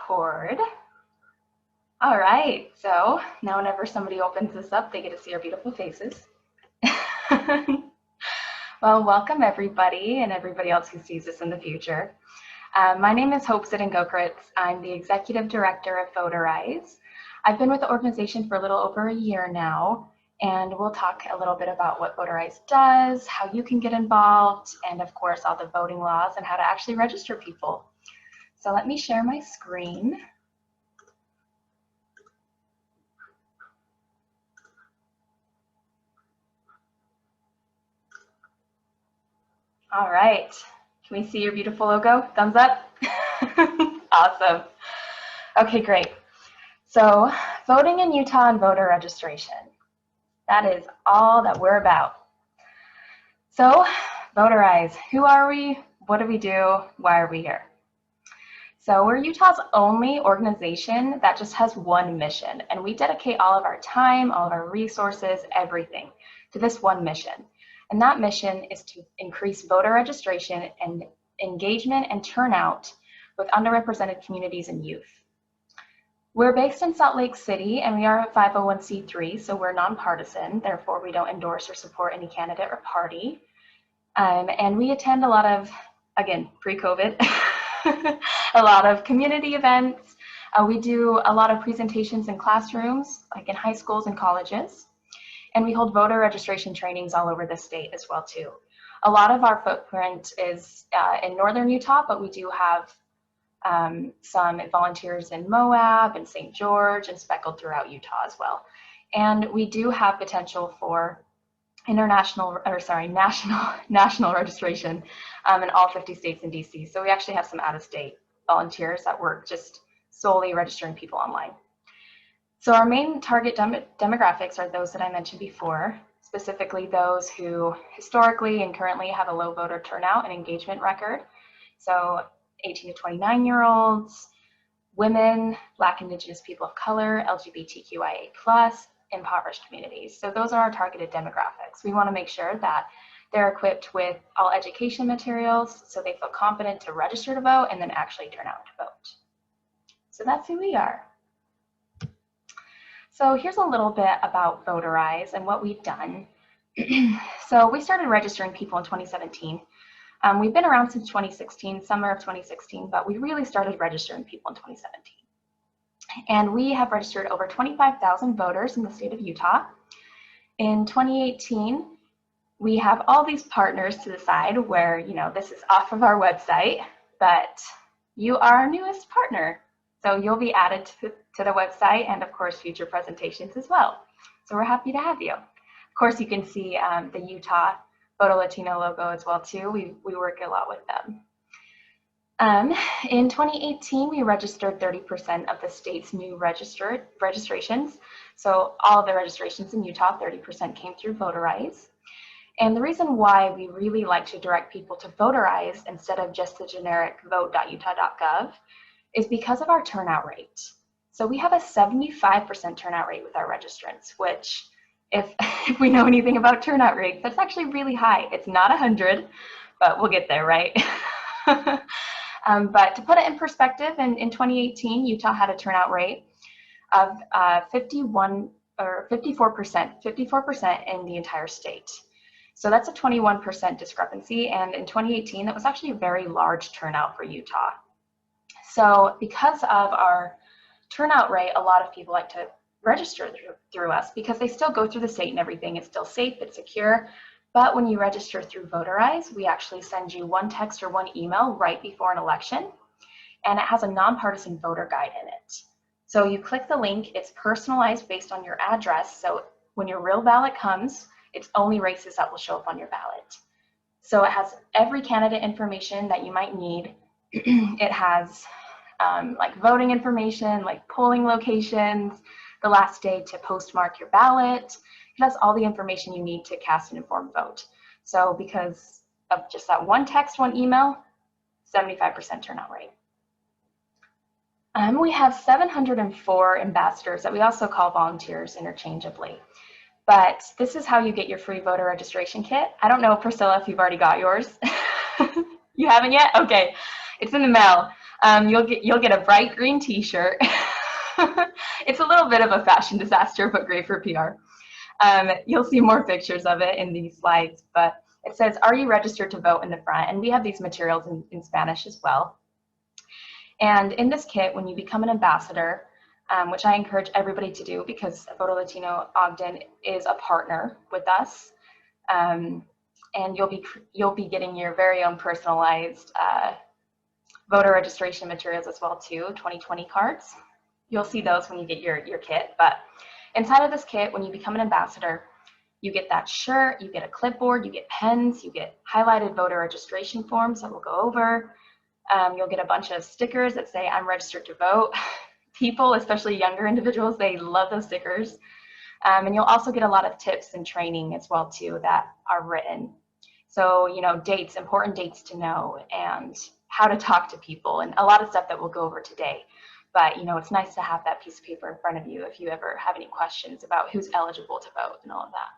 record. All right, so now whenever somebody opens this up, they get to see our beautiful faces. Well, welcome everybody and everybody else who sees this in the future. My name is Hope Zidden-Gokritz. I'm the Executive Director of Voterize. I've been with the organization for a little over a year now, and we'll talk a little bit about what Voterize does, how you can get involved, and of course all the voting laws and how to actually register people. So let me share my screen. All right, can we see your beautiful logo? Thumbs up? Awesome. Okay, great. So voting in Utah and voter registration. That is all that we're about. So Voterize, who are we? What do we do? Why are we here? So we're Utah's only organization that just has one mission, and we dedicate all of our time, all of our resources, everything to this one mission. And that mission is to increase voter registration and engagement and turnout with underrepresented communities and youth. We're based in Salt Lake City, and we are a 501c3, so we're nonpartisan. Therefore, we don't endorse or support any candidate or party. And we attend a lot of, again, pre-COVID, a lot of community events. We do a lot of presentations in classrooms, like in high schools and colleges. And we hold voter registration trainings all over the state as well, too. A lot of our footprint is in northern Utah, but we do have some volunteers in Moab and St. George and speckled throughout Utah as well. And we do have potential for national registration in all 50 states and DC. So we actually have some out-of-state volunteers that work just solely registering people online. So our main target demographics are those that I mentioned before, specifically those who historically and currently have a low voter turnout and engagement record. So 18 to 29-year-olds, women, Black, Indigenous people of color, LGBTQIA+, impoverished communities. So those are our targeted demographics. We want to make sure that they're equipped with all education materials so they feel confident to register to vote and then actually turn out to vote. So that's who we are. So here's a little bit about Voterize and what we've done. So we started registering people in 2017. We've been around since 2016, summer of 2016, but we really started registering people in 2017. And we have registered over 25,000 voters in the state of Utah. In 2018, we have all these partners to the side where, you know, this is off of our website, but you are our newest partner. So you'll be added to the website and of course future presentations as well. So we're happy to have you. Of course, you can see the Utah Voto Latino logo as well too. We work a lot with them. In 2018, we registered 30% of the state's new registrations. So all of the registrations in Utah, 30% came through Voterize. And the reason why we really like to direct people to Voterize instead of just the generic vote.utah.gov is because of our turnout rate. So we have a 75% turnout rate with our registrants, which if we know anything about turnout rates, that's actually really high. It's not 100, but we'll get there, right? But to put it in perspective, in 2018, Utah had a turnout rate of 54% in the entire state. So that's a 21% discrepancy. And in 2018, that was actually a very large turnout for Utah. So because of our turnout rate, a lot of people like to register through us because they still go through the state and everything. It's still safe, it's secure. But when you register through Voterize, we actually send you one text or one email right before an election, and it has a nonpartisan voter guide in it. So you click the link, it's personalized based on your address. So when your real ballot comes, it's only races that will show up on your ballot. So it has every candidate information that you might need. It has like voting information, like polling locations, the last day to postmark your ballot. It has all the information you need to cast an informed vote. So because of just that one text, one email, 75% turnout rate. We have 704 ambassadors that we also call volunteers interchangeably. But this is how you get your free voter registration kit. I don't know, Priscilla, if you've already got yours. You haven't yet? Okay, it's in the mail. You'll get a bright green T-shirt. It's a little bit of a fashion disaster, but great for PR. You'll see more pictures of it in these slides, but it says, "Are you registered to vote?" in the front, and we have these materials in Spanish as well. And in this kit, when you become an ambassador, which I encourage everybody to do because Voto Latino Ogden is a partner with us, and you'll be getting your very own personalized voter registration materials as well too, 2020 cards. You'll see those when you get your kit, but inside of this kit, when you become an ambassador, you get that shirt, you get a clipboard, you get pens, you get highlighted voter registration forms that we'll go over. You'll get a bunch of stickers that say, "I'm registered to vote." People, especially younger individuals, they love those stickers. And you'll also get a lot of tips and training as well too that are written. So, you know, dates, important dates to know, and how to talk to people, and a lot of stuff that we'll go over today. But, you know, it's nice to have that piece of paper in front of you if you ever have any questions about who's eligible to vote and all of that.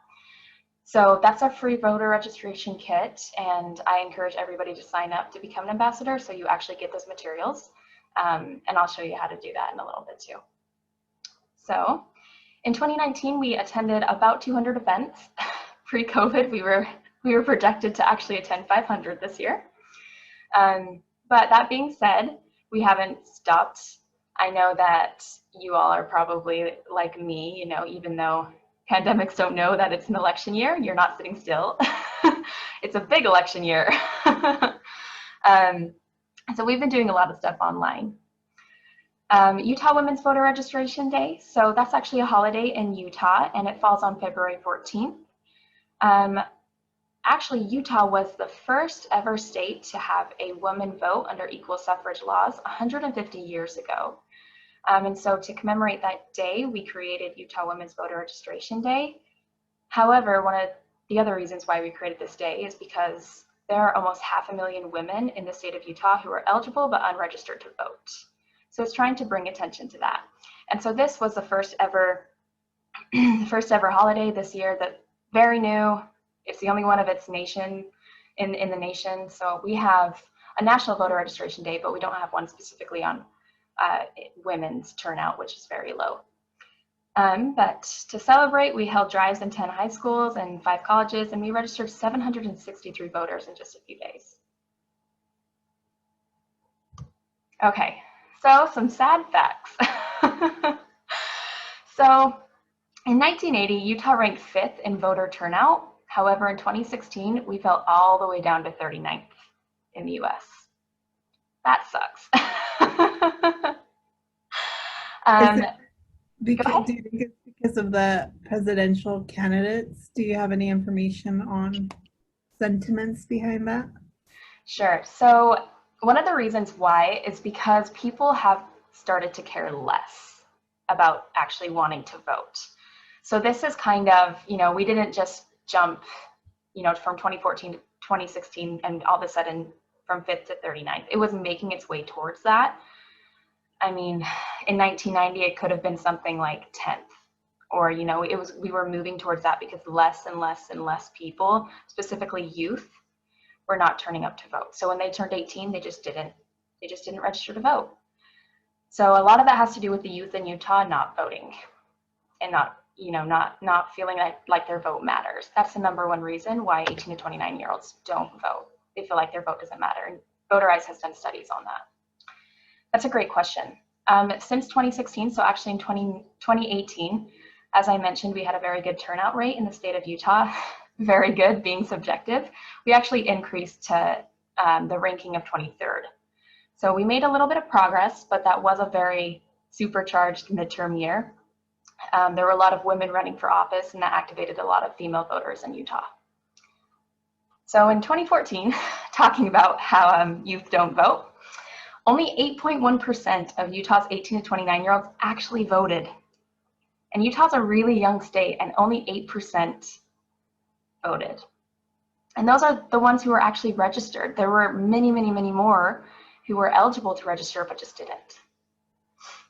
So that's our free voter registration kit, and I encourage everybody to sign up to become an ambassador so you actually get those materials. And I'll show you how to do that in a little bit too. So in 2019, we attended about 200 events. Pre-COVID, we were projected to actually attend 500 this year. But that being said, we haven't stopped. I know that you all are probably like me, you know, even though pandemics don't know that it's an election year, you're not sitting still. It's a big election year. So we've been doing a lot of stuff online. Utah Women's Voter Registration Day. So that's actually a holiday in Utah, and it falls on February 14th. Actually, Utah was the first ever state to have a woman vote under equal suffrage laws 150 years ago. And so to commemorate that day, we created Utah Women's Voter Registration Day. However, one of the other reasons why we created this day is because there are almost 500,000 women in the state of Utah who are eligible but unregistered to vote. So it's trying to bring attention to that. And so this was the first ever holiday this year, that very new. It's the only one of its nation in the nation. So we have a National Voter Registration Day, but we don't have one specifically on women's turnout, which is very low. But to celebrate, we held drives in 10 high schools and 5 colleges, and we registered 763 voters in just a few days. Okay, so some sad facts. So in 1980, Utah ranked 5th in voter turnout. However, in 2016, we fell all the way down to 39th in the US. That sucks. Do you think it's because of the presidential candidates? Do you have any information on sentiments behind that? Sure. So one of the reasons why is because people have started to care less about actually wanting to vote. So this is kind of, you know, we didn't just jump, you know, from 2014 to 2016 and all of a sudden from 5th to 39th. It was making its way towards that. I mean, in 1990, it could have been something like 10th, or, you know, we were moving towards that because less and less and less people, specifically youth, were not turning up to vote. So when they turned 18, they just didn't register to vote. So a lot of that has to do with the youth in Utah not voting and not feeling like their vote matters. That's the #1 reason why 18 to 29-year-olds don't vote. They feel like their vote doesn't matter. And VOTERIZE has done studies on that. That's a great question. Since 2016, so actually in 2018, as I mentioned, we had a very good turnout rate in the state of Utah. Very good, being subjective. We actually increased to the ranking of 23rd. So we made a little bit of progress, but that was a very supercharged midterm year. There were a lot of women running for office, and that activated a lot of female voters in Utah. So in 2014, talking about how youth don't vote, only 8.1% of Utah's 18 to 29-year-olds actually voted. And Utah's a really young state, and only 8% voted. And those are the ones who were actually registered. There were many, many, many more who were eligible to register, but just didn't.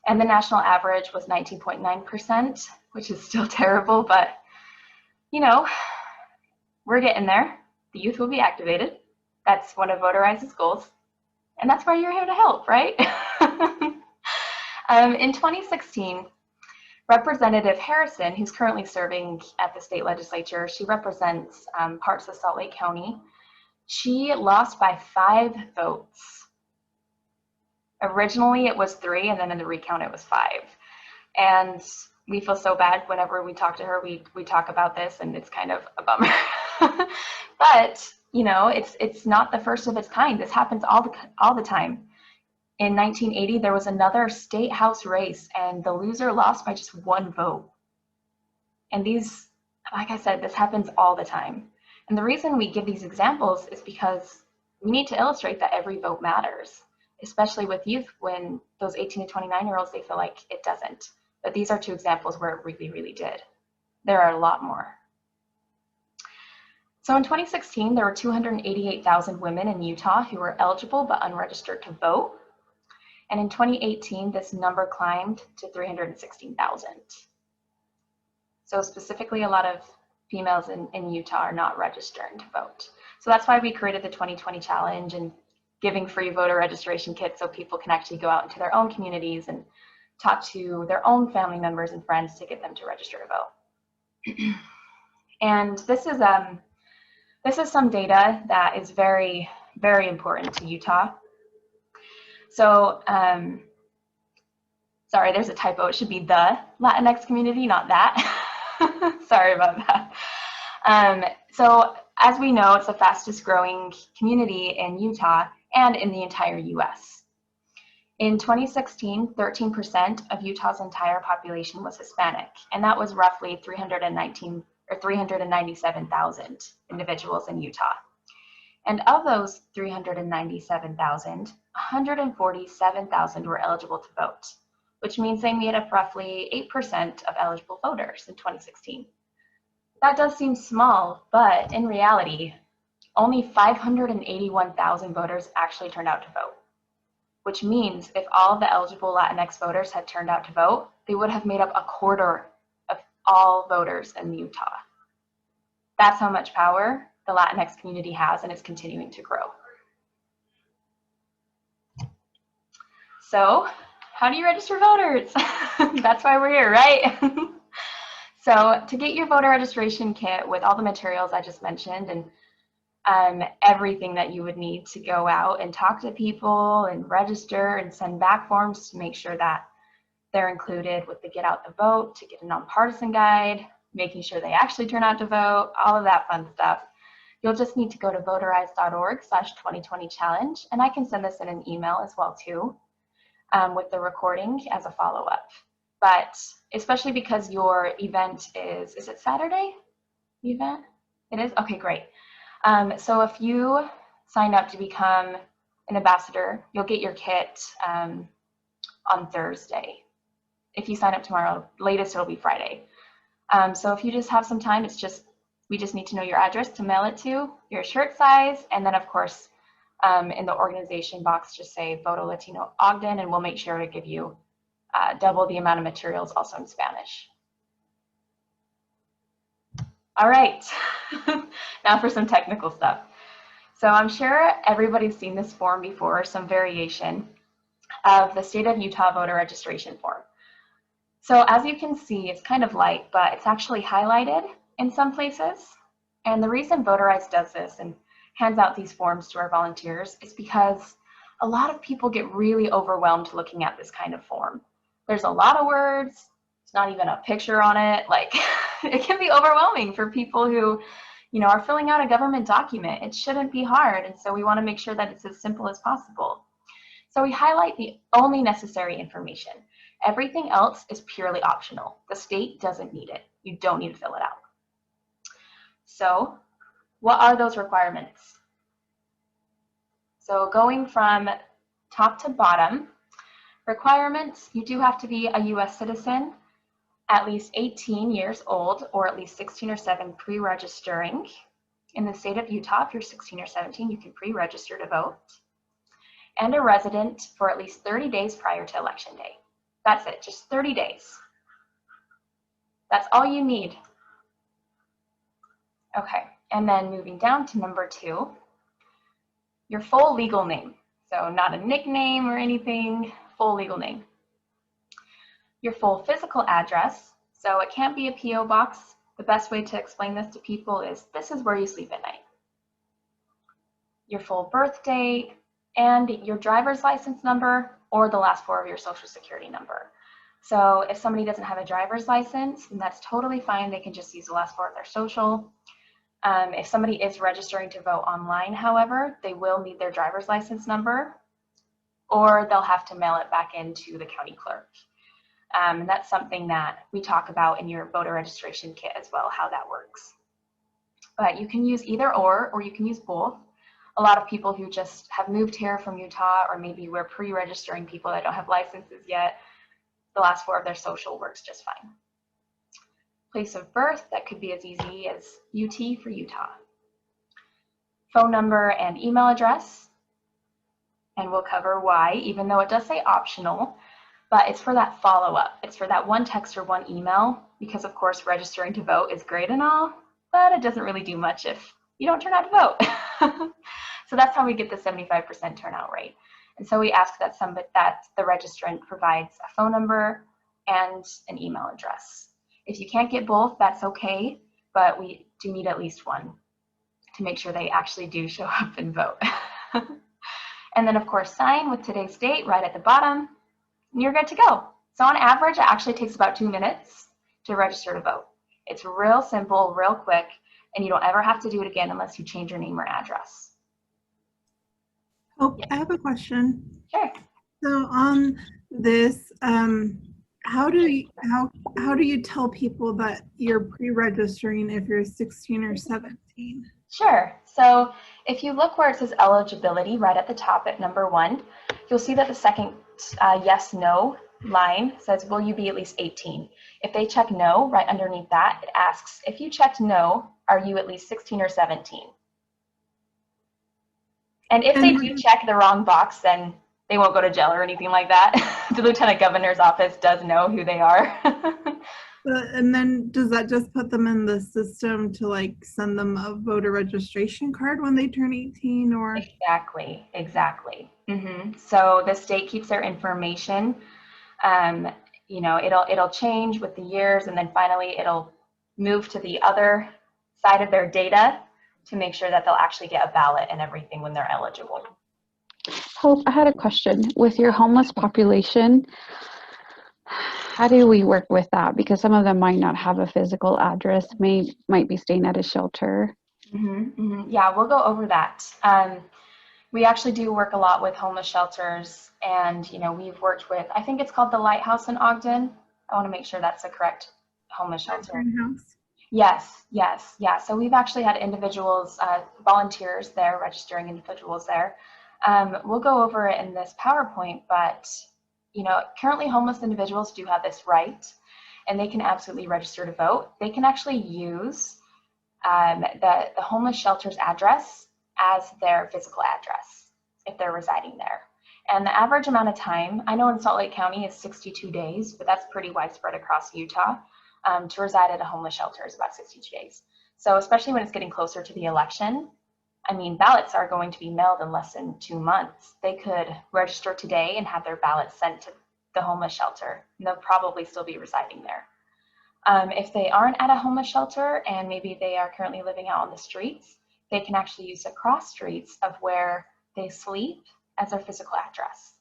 And the national average was 19.9%, which is still terrible, but, you know, we're getting there. The youth will be activated. That's one of VOTERIZE's goals. And that's why you're here to help, right? In 2016, Representative Harrison, who's currently serving at the state legislature, she represents parts of Salt Lake County. She lost by 5 votes. Originally it was 3, and then in the recount it was 5. And we feel so bad whenever we talk to her. We talk about this, and it's kind of a bummer. But you know, it's not the first of its kind. This happens all the time. In 1980, there was another state house race, and the loser lost by just 1 vote. And these, like I said, this happens all the time. And the reason we give these examples is because we need to illustrate that every vote matters, especially with youth when those 18 to 29-year-olds, they feel like it doesn't. But these are 2 examples where it really, really did. There are a lot more. So in 2016, there were 288,000 women in Utah who were eligible but unregistered to vote. And in 2018, this number climbed to 316,000. So specifically, a lot of females in Utah are not registering to vote. So that's why we created the 2020 challenge and giving free voter registration kits so people can actually go out into their own communities and talk to their own family members and friends to get them to register to vote. And this is some data that is very, very important to Utah. So, sorry, there's a typo. It should be the Latinx community, not that. Sorry about that. So, as we know, it's the fastest growing community in Utah and in the entire US. In 2016, 13% of Utah's entire population was Hispanic, and that was roughly 397,000 individuals in Utah. And of those 397,000, 147,000 were eligible to vote, which means they made up roughly 8% of eligible voters in 2016. That does seem small, but in reality, only 581,000 voters actually turned out to vote, which means if all of the eligible Latinx voters had turned out to vote, they would have made up a quarter of all voters in Utah. That's how much power the Latinx community has, and it's continuing to grow. So, how do you register voters? That's why we're here, right? So, to get your voter registration kit with all the materials I just mentioned and everything that you would need to go out and talk to people and register and send back forms to make sure that they're included with the Get Out the Vote, to get a nonpartisan guide, making sure they actually turn out to vote, all of that fun stuff. You'll just need to go to voterize.org/2020challenge, and I can send this in an email as well too, with the recording as a follow-up. But especially because your event is it Saturday? The event? It is? Okay, great. So if you sign up to become an ambassador, you'll get your kit on Thursday. If you sign up tomorrow, latest it'll be Friday. So if you just have some time, we just need to know your address to mail it to, your shirt size, and then of course in the organization box just say Voto Latino Ogden, and we'll make sure to give you double the amount of materials also in Spanish. All right, now for some technical stuff. So I'm sure everybody's seen this form before, some variation of the state of Utah voter registration form. So as you can see, it's kind of light, but it's actually highlighted in some places. And the reason Voterize does this and hands out these forms to our volunteers is because a lot of people get really overwhelmed looking at this kind of form. There's a lot of words, it's not even a picture on it. Like, it can be overwhelming for people who, are filling out a government document. It shouldn't be hard, and so we want to make sure that it's as simple as possible. So we highlight the only necessary information. Everything else is purely optional. The state doesn't need it. You don't need to fill it out. So what are those requirements? So going from top to bottom, requirements, you do have to be a US citizen, at least 18 years old, or at least 16 or 7 pre-registering. In the state of Utah, if you're 16 or 17, you can pre-register to vote. And a resident for at least 30 days prior to election day. That's it, just 30 days. That's all you need. Okay, and then moving down to number 2, your full legal name. So not a nickname or anything, full legal name. Your full physical address. So it can't be a P.O. box. The best way to explain this to people is this is where you sleep at night. Your full birth date and your driver's license number or the last 4 of your social security number. So if somebody doesn't have a driver's license, then that's totally fine. They can just use the last 4 of their social. If somebody is registering to vote online, however, they will need their driver's license number, or they'll have to mail it back into the county clerk. And that's something that we talk about in your voter registration kit as well, how that works. But you can use either or you can use both. A lot of people who just have moved here from Utah, or maybe we're pre-registering people that don't have licenses yet, the last 4 of their social works just fine. Place of birth, that could be as easy as UT for Utah. Phone number and email address, and we'll cover why, even though it does say optional, but it's for that follow-up. It's for that 1 text or 1 email, because of course registering to vote is great and all, but it doesn't really do much if you don't turn out to vote. So that's how we get the 75% turnout rate. And so we ask that the registrant provides a phone number and an email address. If you can't get both, that's okay, but we do need at least 1 to make sure they actually do show up and vote. And then of course sign with today's date right at the bottom, and you're good to go. So on average, it actually takes about 2 minutes to register to vote. It's real simple, real quick, and you don't ever have to do it again unless you change your name or address. Oh, I have a question. Sure. So on this, how do you tell people that you're pre-registering if you're 16 or 17? Sure. So if you look where it says eligibility right at the top at number 1, you'll see that the second yes, no line says, will you be at least 18? If they check no, right underneath that, it asks, if you checked no, are you at least 16 or 17? And if they do check the wrong box, then they won't go to jail or anything like that. The Lieutenant Governor's office does know who they are. And then does that just put them in the system to like send them a voter registration card when they turn 18 or? Exactly. So the state keeps their information. You know, it'll change with the years, and then finally it'll move to the other side of their data to make sure that they'll actually get a ballot and everything when they're eligible. Hope, I had a question. With your homeless population, how do we work with that? Because some of them might not have a physical address, might be staying at a shelter. Yeah, we'll go over that. We actually do work a lot with homeless shelters, and you know, we've worked with, I think it's called the Lighthouse in Ogden. I want to make sure that's the correct homeless shelter. Yes. Yeah. So we've actually had individuals, volunteers there, registering individuals there. We'll go over it in this PowerPoint, but you know, currently homeless individuals do have this right, and they can absolutely register to vote. They can actually use the homeless shelter's address as their physical address if they're residing there. And the average amount of time, I know in Salt Lake County is 62 days, but that's pretty widespread across Utah. To reside at a homeless shelter is about 62 days. So especially when it's getting closer to the election, I mean, ballots are going to be mailed in less than 2 months. They could register today and have their ballots sent to the homeless shelter, and they'll probably still be residing there. If they aren't at a homeless shelter and maybe they are currently living out on the streets, they can actually use the cross streets of where they sleep as their physical address.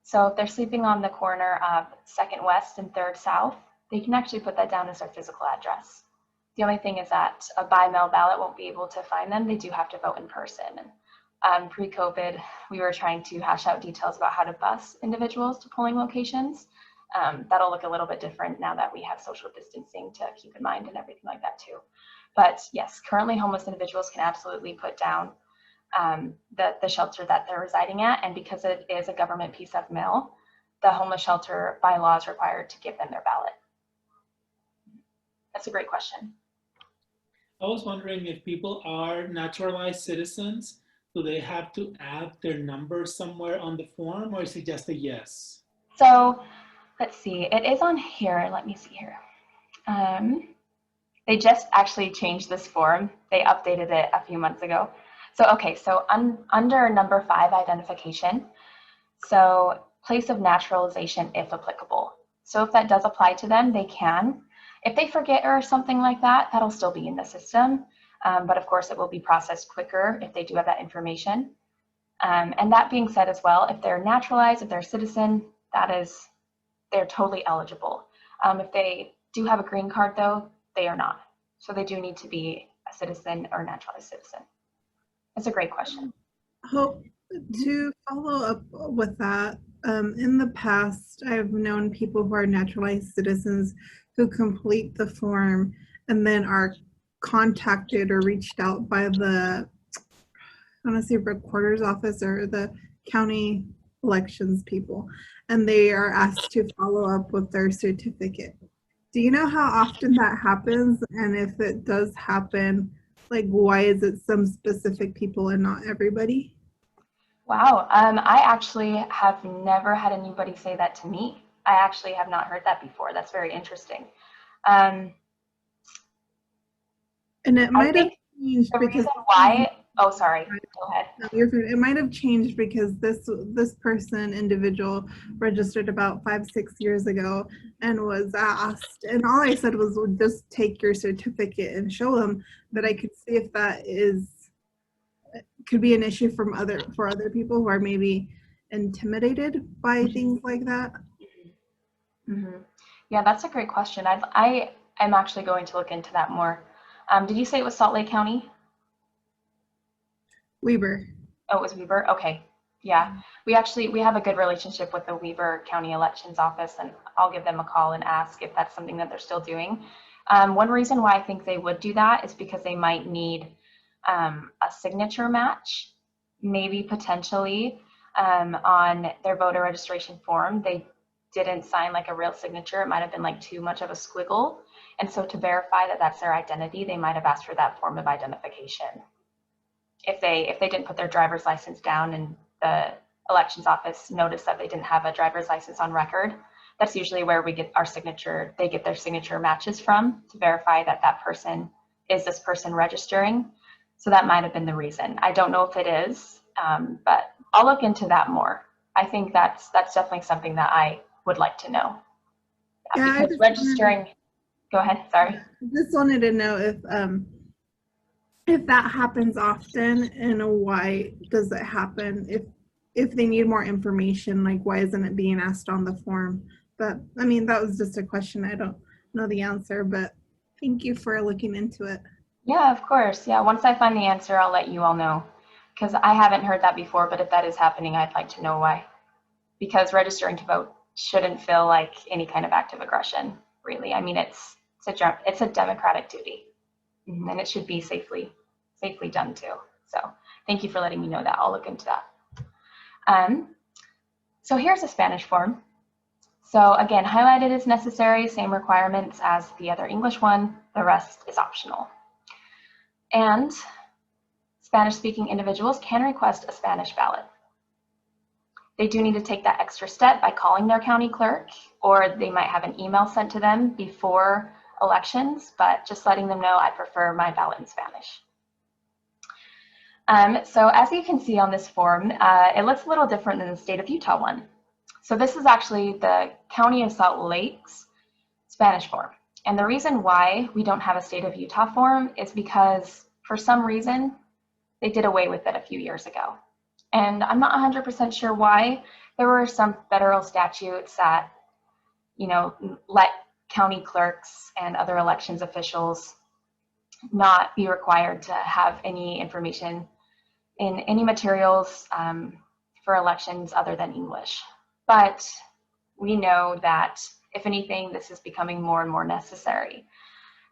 So if they're sleeping on the corner of 2nd West and 3rd South, they can actually put that down as their physical address. The only thing is that a by-mail ballot won't be able to find them. They do have to vote in person. And pre-COVID, we were trying to hash out details about how to bus individuals to polling locations. That'll look a little bit different now that we have social distancing to keep in mind and everything like that too. But yes, currently homeless individuals can absolutely put down the shelter that they're residing at. And because it is a government piece of mail, the homeless shelter by law is required to give them their ballot. That's a great question. I was wondering if people are naturalized citizens, do they have to add their number somewhere on the form, or is it just a yes? So let's see, it is on here. Let me see here. They just actually changed this form. They updated it a few months ago. So, okay, so under number 5, identification, so place of naturalization if applicable. So if that does apply to them, they can. If they forget or something like that, that'll still be in the system. But of course, it will be processed quicker if they do have that information. And that being said as well, if they're naturalized, if they're a citizen, they're totally eligible. If they do have a green card though, they are not. So they do need to be a citizen or naturalized citizen. That's a great question. Hope, to follow up with that, in the past, I've known people who are naturalized citizens who complete the form and then are contacted or reached out by the, I want to say, recorder's office or the county elections people, and they are asked to follow up with their certificate. Do you know how often that happens? And if it does happen, like, why is it some specific people and not everybody? Wow, I actually have never had anybody say that to me. I actually have not heard that before. That's very interesting. And it might have changed the because reason why, oh, sorry, go ahead. it might have changed because this individual registered about 5-6 years ago and was asked, and all I said was, well, just take your certificate and show them, that I could see if that could be an issue for other people who are maybe intimidated by things like that. Mm-hmm. Yeah, that's a great question. I am actually going to look into that more. Did you say it was Salt Lake County? Weber. Oh, it was Weber? Okay. Yeah. We have a good relationship with the Weber County Elections Office, and I'll give them a call and ask if that's something that they're still doing. One reason why I think they would do that is because they might need a signature match, maybe potentially on their voter registration form. They didn't sign like a real signature. It might have been like too much of a squiggle. And so to verify that that's their identity, they might have asked for that form of identification. If they didn't put their driver's license down and the elections office noticed that they didn't have a driver's license on record, that's usually where we get our signature, they get their signature matches from to verify that that person is this person registering. So that might have been the reason. I don't know if it is, but I'll look into that more. I think that's definitely something that I would like to know. Yeah, because registering, go ahead, sorry. I just wanted to know if that happens often, and why does it happen? If they need more information, like, why isn't it being asked on the form? But I mean, that was just a question. I don't know the answer, but thank you for looking into it. Yeah, of course. Yeah, once I find the answer, I'll let you all know, because I haven't heard that before, but if that is happening, I'd like to know why. Because registering to vote shouldn't feel like any kind of act of aggression, really. I mean, it's a democratic duty, and it should be safely done too. So thank you for letting me know that. I'll look into that. So here's a Spanish form. So again, highlighted is necessary, same requirements as the other English one. The rest is optional. And Spanish-speaking individuals can request a Spanish ballot. They do need to take that extra step by calling their county clerk, or they might have an email sent to them before elections, but just letting them know I prefer my ballot in Spanish. So as you can see on this form, it looks a little different than the state of Utah one. So this is actually the County of Salt Lake's Spanish form. And the reason why we don't have a state of Utah form is because for some reason, they did away with it a few years ago. And I'm not 100% sure why. There were some federal statutes that, let county clerks and other elections officials not be required to have any information in any materials for elections other than English. But we know that, if anything, this is becoming more and more necessary.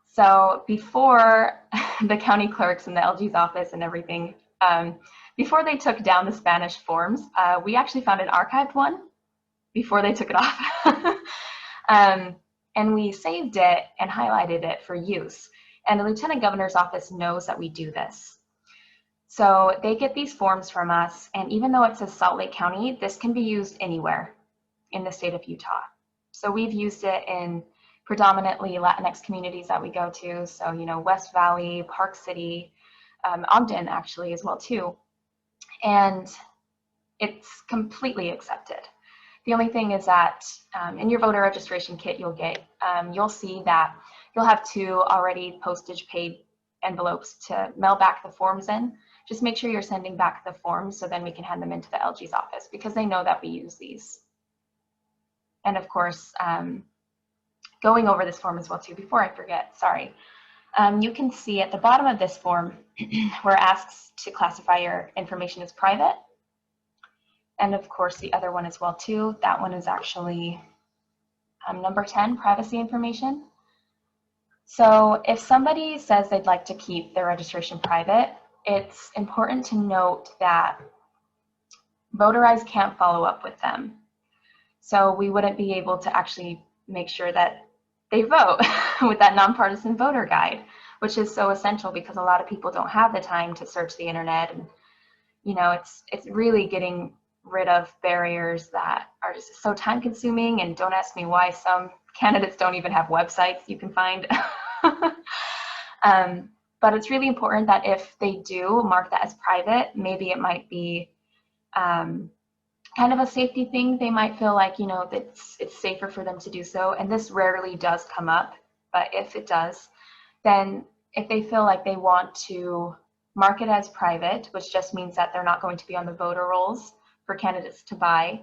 So before the county clerks and the LG's office and everything, before they took down the Spanish forms, we actually found an archived one before they took it off. And we saved it and highlighted it for use. And the Lieutenant Governor's office knows that we do this. So they get these forms from us, and even though it says Salt Lake County, this can be used anywhere in the state of Utah. So we've used it in predominantly Latinx communities that we go to. So, West Valley, Park City, Ogden actually as well too. And it's completely accepted. The only thing is that in your voter registration kit you'll see that you'll have 2 already postage paid envelopes to mail back the forms in. Just make sure you're sending back the forms so then we can hand them into the LG's office because they know that we use these. And of course, going over this form as well too, before I forget, sorry. You can see at the bottom of this form where it asks to classify your information as private. And of course, the other one as well too. That one is actually number 10, privacy information. So if somebody says they'd like to keep their registration private, it's important to note that Voterize can't follow up with them. So we wouldn't be able to actually make sure that they vote with that nonpartisan voter guide, which is so essential because a lot of people don't have the time to search the internet. And, you know, it's really getting rid of barriers that are just so time consuming, and don't ask me why some candidates don't even have websites you can find. But it's really important that if they do mark that as private, maybe it might be kind of a safety thing. They might feel like, you know, that it's safer for them to do so. And this rarely does come up, but if it does, then if they feel like they want to mark it as private, which just means that they're not going to be on the voter rolls for candidates to buy,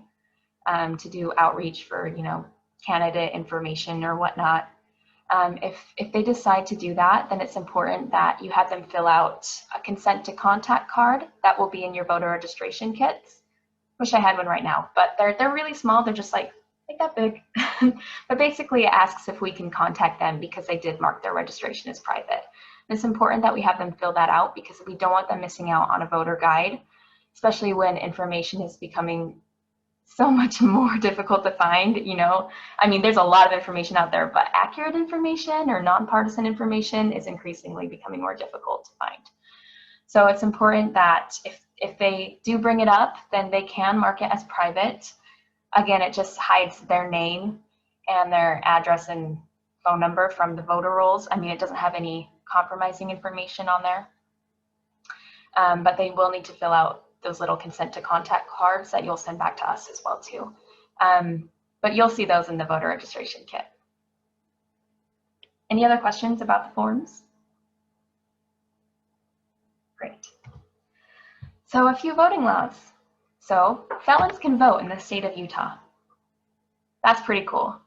to do outreach for, you know, candidate information or whatnot. If they decide to do that, then it's important that you have them fill out a consent to contact card that will be in your voter registration kits. Wish I had one right now, but they're really small. They're just like that big. But basically it asks if we can contact them because they did mark their registration as private. And it's important that we have them fill that out because we don't want them missing out on a voter guide, especially when information is becoming so much more difficult to find. You know, I mean, there's a lot of information out there, but accurate information or nonpartisan information is increasingly becoming more difficult to find. So it's important that if they do bring it up, then they can mark it as private. Again, it just hides their name and their address and phone number from the voter rolls. I mean, it doesn't have any compromising information on there. But they will need to fill out those little consent to contact cards that you'll send back to us as well too. But you'll see those in the voter registration kit. Any other questions about the forms? Great. So a few voting laws. So felons can vote in the state of Utah. That's pretty cool.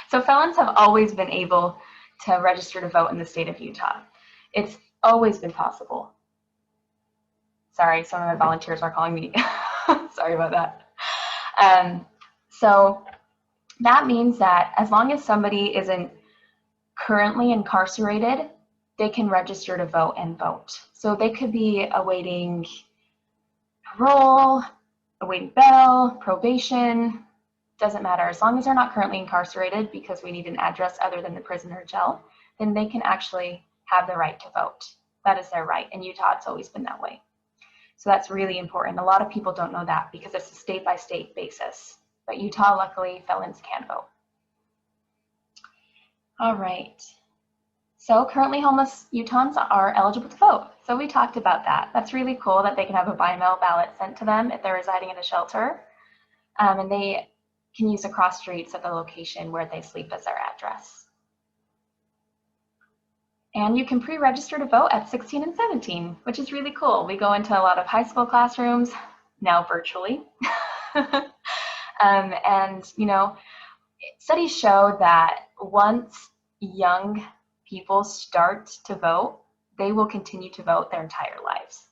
So felons have always been able to register to vote in the state of Utah. It's always been possible. Sorry, some of my volunteers are calling me. Sorry about that. So that means that as long as somebody isn't currently incarcerated, they can register to vote and vote. So they could be awaiting parole, awaiting bail, probation, doesn't matter. As long as they're not currently incarcerated, because we need an address other than the prison or jail, then they can actually have the right to vote. That is their right. In Utah, it's always been that way. So that's really important. A lot of people don't know that because it's a state-by-state basis. But Utah, luckily, felons can vote. All right. So currently homeless Utahns are eligible to vote. So we talked about that. That's really cool that they can have a by-mail ballot sent to them if they're residing in a shelter. And they can use the cross streets at the location where they sleep as their address. And you can pre-register to vote at 16 and 17, which is really cool. We go into a lot of high school classrooms, now virtually. And, you know, studies show that once young people start to vote, they will continue to vote their entire lives.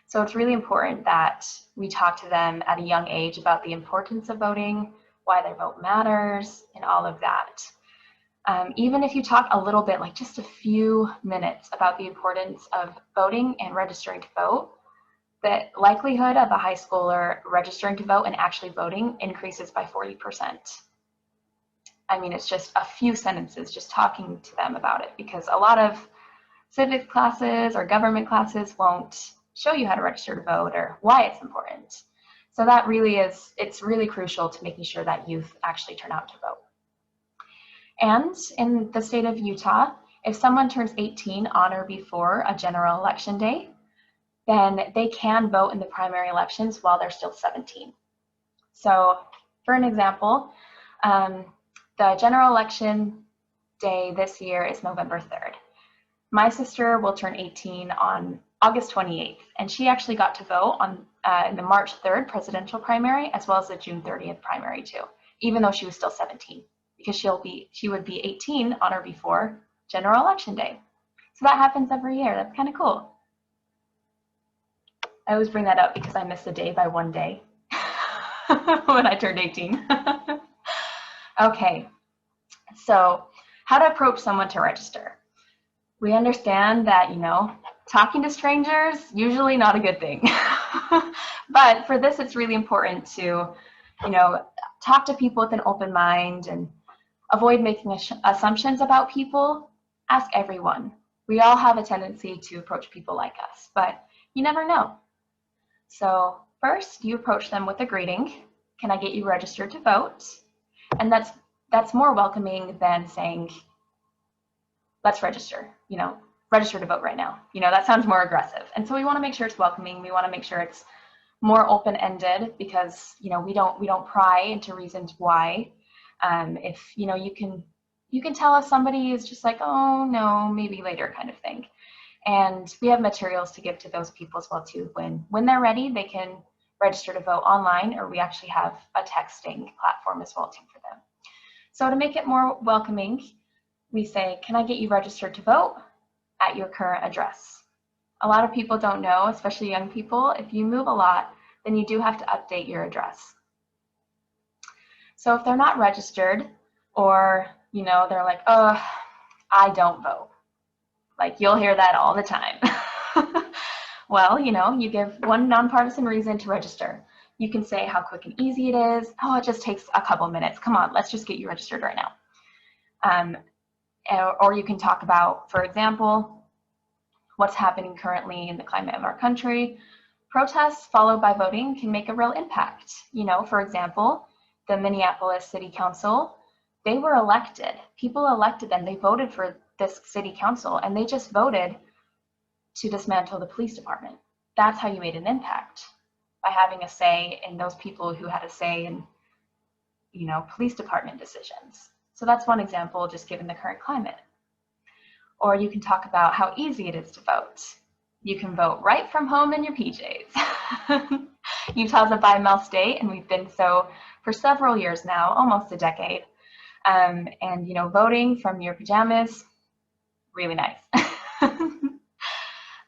So it's really important that we talk to them at a young age about the importance of voting, why their vote matters, and all of that. Even if you talk a little bit, like just a few minutes about the importance of voting and registering to vote, the likelihood of a high schooler registering to vote and actually voting increases by 40%. I mean, it's just a few sentences just talking to them about it, because a lot of civics classes or government classes won't show you how to register to vote or why it's important. So that really is, it's really crucial to making sure that youth actually turn out to vote. And in the state of Utah, If someone turns 18 on or before a general election day, then they can vote in the primary elections while they're still 17. So for an example, the general election day this year is November 3rd. My sister will turn 18 on August 28th, and she actually got to vote on in the March 3rd presidential primary, as well as the June 30th primary too, even though she was still 17, because she would be 18 on or before general election day. So that happens every year. That's kind of cool. I always bring that up because I missed a day by one day when I turned 18. Okay, so how to approach someone to register. We understand that, you know, talking to strangers, usually not a good thing. But for this, it's really important to, you know, talk to people with an open mind and avoid making assumptions about people. Ask everyone. We all have a tendency to approach people like us, but you never know. So first, you approach them with a greeting. Can I get you registered to vote? And that's more welcoming than saying, let's register, you know, register to vote right now. You know, that sounds more aggressive. And so we want to make sure it's welcoming. We want to make sure it's more open-ended because, you know, we don't pry into reasons why. If, you know, you can tell if somebody is just like, oh no, maybe later kind of thing. And we have materials to give to those people as well too. When they're ready, they can register to vote online, or we actually have a texting platform as well too for them. So to make it more welcoming, we say, can I get you registered to vote at your current address? A lot of people don't know, especially young people, if you move a lot, then you do have to update your address. So if they're not registered, or, you know, they're like, oh, I don't vote. Like, you'll hear that all the time. Well, you know, you give one nonpartisan reason to register. You can say how quick and easy it is. Oh, it just takes a couple minutes. Come on, let's just get you registered right now. Or you can talk about, for example, what's happening currently in the climate of our country. Protests followed by voting can make a real impact. You know, for example, the Minneapolis City Council, they were elected. People elected them. They voted for this city council, and they just voted to dismantle the police department. That's how you made an impact, by having a say in those people who had a say in, you know, police department decisions. So that's one example, just given the current climate. Or you can talk about how easy it is to vote. You can vote right from home in your PJs. Utah's a bi-male state, and we've been so for several years now, almost a decade. And, you know, voting from your pajamas, really nice.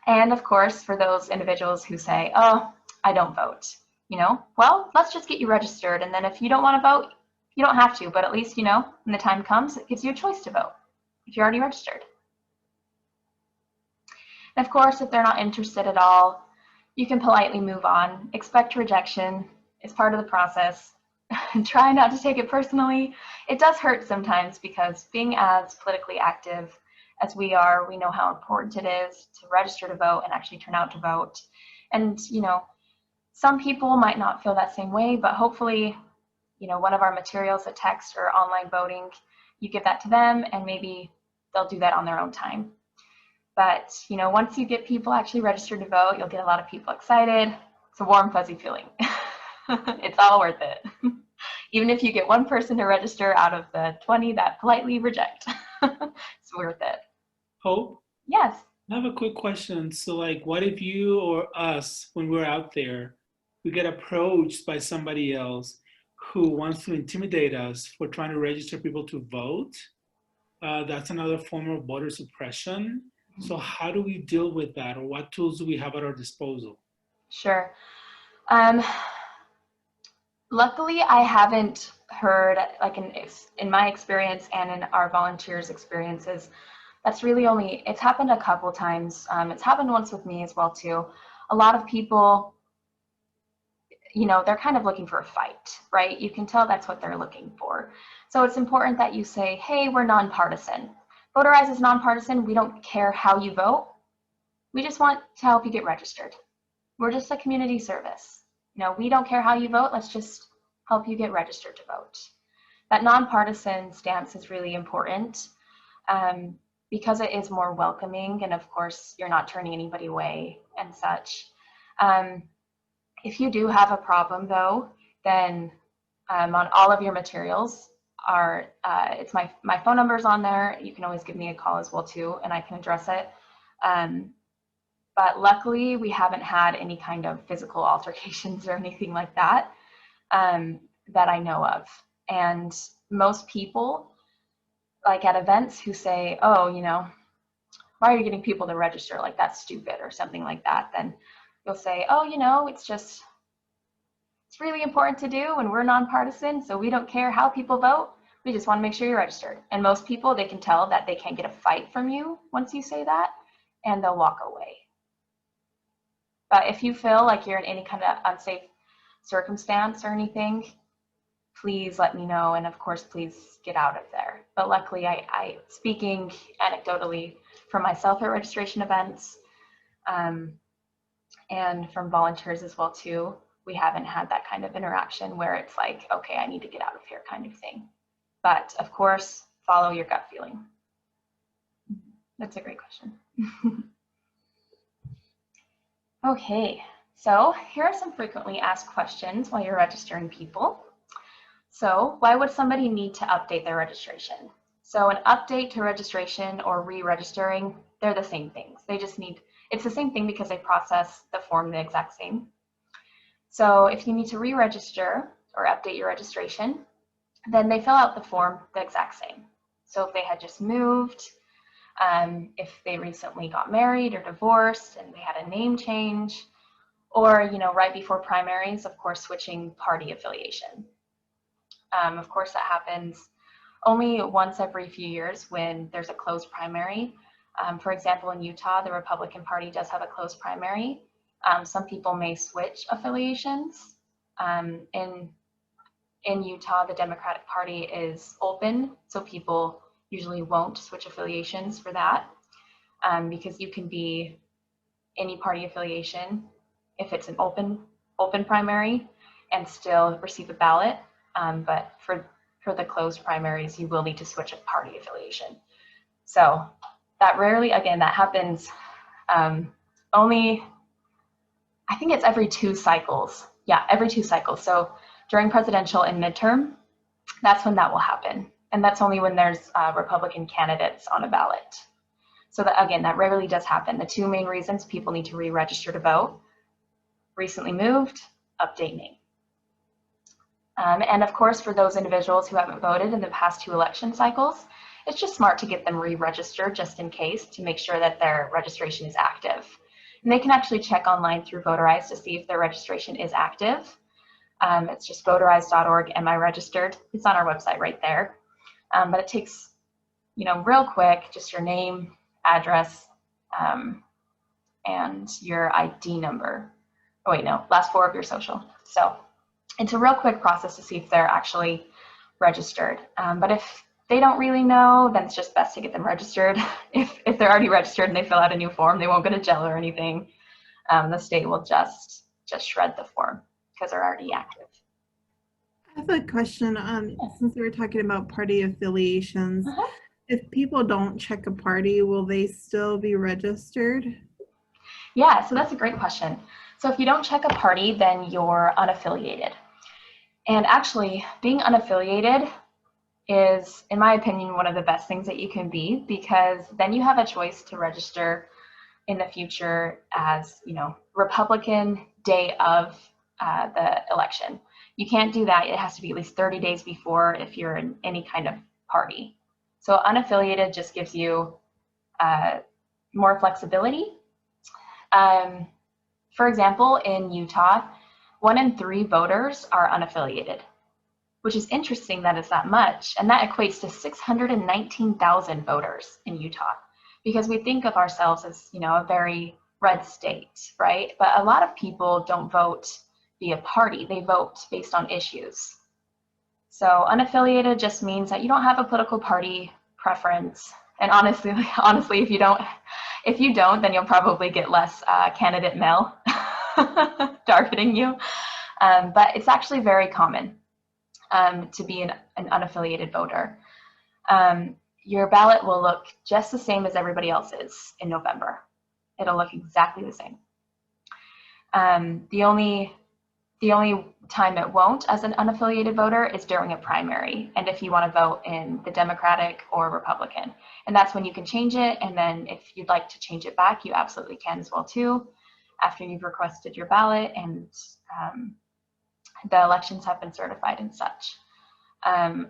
And of course, for those individuals who say, oh, I don't vote, you know, well, let's just get you registered. And then if you don't want to vote, you don't have to, but at least, you know, when the time comes, it gives you a choice to vote if you're already registered. And of course, if they're not interested at all, you can politely move on. Expect rejection. It's part of the process. Try not to take it personally. It does hurt sometimes because being as politically active as we are, we know how important it is to register to vote and actually turn out to vote. And, you know, some people might not feel that same way, but hopefully, you know, one of our materials, a text or online voting, you give that to them and maybe they'll do that on their own time. But, you know, once you get people actually registered to vote, you'll get a lot of people excited. It's a warm, fuzzy feeling. It's all worth it. Even if you get one person to register out of the 20 that politely reject, it's worth it. Hope? Yes. I have a quick question. So, like, what if you or us, when we're out there, we get approached by somebody else who wants to intimidate us for trying to register people to vote? That's another form of voter suppression. So how do we deal with that, or what tools do we have at our disposal? Sure. Luckily, I haven't heard, like in my experience and in our volunteers' experiences, that's really only, it's happened a couple times. It's happened once with me as well too. A lot of people, you know, they're kind of looking for a fight, right? You can tell that's what they're looking for. So it's important that you say, hey, we're nonpartisan. Voterize is nonpartisan. We don't care how you vote. We just want to help you get registered. We're just a community service. You know, we don't care how you vote. Let's just help you get registered to vote. That nonpartisan stance is really important. because it is more welcoming, and of course you're not turning anybody away and such. If you do have a problem though, then on all of your materials are, it's my phone number's on there. You can always give me a call as well too, and I can address it. But luckily we haven't had any kind of physical altercations or anything like that, that I know of. And most people, like at events, who say, oh, you know, why are you getting people to register? Like, that's stupid or something like that. Then you'll say, oh, you know, it's really important to do, and we're nonpartisan, so we don't care how people vote. We just want to make sure you're registered. And most people, they can tell that they can't get a fight from you once you say that, and they'll walk away. But if you feel like you're in any kind of unsafe circumstance or anything, please let me know. And of course, please get out of there. But luckily, I speaking anecdotally from myself at registration events, and from volunteers as well too, we haven't had that kind of interaction where it's like, okay, I need to get out of here kind of thing. But of course, follow your gut feeling. That's a great question. Okay, so here are some frequently asked questions while you're registering people. So why would somebody need to update their registration? So an update to registration or re-registering, they're the same things. They just need, it's the same thing because they process the form the exact same. So if you need to re-register or update your registration, then they fill out the form the exact same. So if they had just moved, if they recently got married or divorced and they had a name change, or, you know, right before primaries, of course, switching party affiliation. Of course, that happens only once every few years when there's a closed primary. For example, in Utah, the Republican Party does have a closed primary. Some people may switch affiliations. In Utah, the Democratic Party is open, so people usually won't switch affiliations for that, because you can be any party affiliation if it's an open primary and still receive a ballot. But for the closed primaries, you will need to switch a party affiliation. So that rarely, again, that happens only, I think it's every 2 cycles. Yeah, every 2 cycles. So during presidential and midterm, that's when that will happen. And that's only when there's Republican candidates on a ballot. So that, again, that rarely does happen. The 2 main reasons people need to re-register to vote: recently moved, update name. And of course, for those individuals who haven't voted in the past 2 election cycles, it's just smart to get them re-registered just in case, to make sure that their registration is active. And they can actually check online through Voterize to see if their registration is active. It's just voterize.org, am I registered? It's on our website right there. But it takes, you know, real quick, just your name, address, and your ID number. Oh wait, no, last 4 of your social. So it's a real quick process to see if they're actually registered. But if they don't really know, then it's just best to get them registered. If they're already registered and they fill out a new form, they won't go to jail or anything. The state will just shred the form because they're already active. I have a question since we were talking about party affiliations. If people don't check a party, will they still be registered? Yeah, so that's a great question. So if you don't check a party, then you're unaffiliated. And actually, being unaffiliated is, in my opinion, one of the best things that you can be, because then you have a choice to register in the future as, you know, Republican day of the election. You can't do that. It has to be at least 30 days before if you're in any kind of party. So unaffiliated just gives you more flexibility. For example, in Utah, 1 in 3 voters are unaffiliated, which is interesting that it's that much. And that equates to 619,000 voters in Utah, because we think of ourselves as, you know, a very red state, right? But a lot of people don't vote via party. They vote based on issues. So unaffiliated just means that you don't have a political party preference. And honestly, if you don't, then you'll probably get less candidate mail targeting you. But it's actually very common to be an unaffiliated voter. your ballot will look just the same as everybody else's in November. It'll look exactly the same. The only time it won't as an unaffiliated voter is during a primary, and if you want to vote in the Democratic or Republican. And that's when you can change it, and then if you'd like to change it back, you absolutely can as well too, after you've requested your ballot and the elections have been certified and such.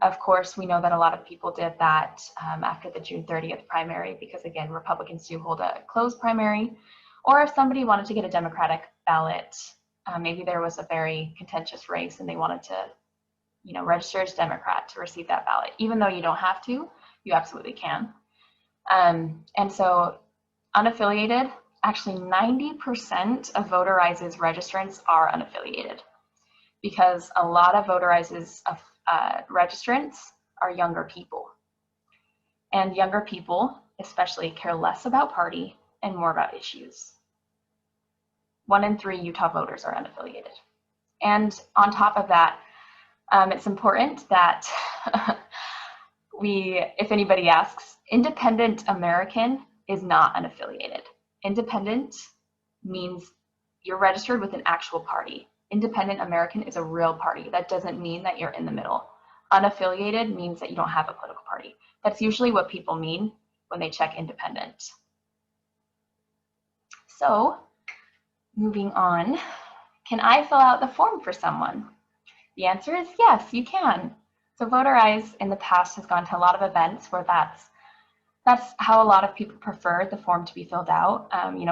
Of course, we know that a lot of people did that after the June 30th primary because, again, Republicans do hold a closed primary. Or if somebody wanted to get a Democratic ballot, maybe there was a very contentious race and they wanted to, register as Democrat to receive that ballot. Even though you don't have to, you absolutely can. And so unaffiliated, actually 90% of Voterize's registrants are unaffiliated because a lot of Voterize's registrants are younger people. And younger people especially care less about party and more about issues. 1 in 3 Utah voters are unaffiliated. And on top of that, it's important that if anybody asks, independent American is not unaffiliated. Independent means you're registered with an actual party. Independent American is a real party. That doesn't mean that you're in the middle. Unaffiliated means that you don't have a political party. That's usually what people mean when they check independent. So, moving on, can I fill out the form for someone? The answer is yes, you can. So Voterize in the past has gone to a lot of events where that's how a lot of people prefer the form to be filled out.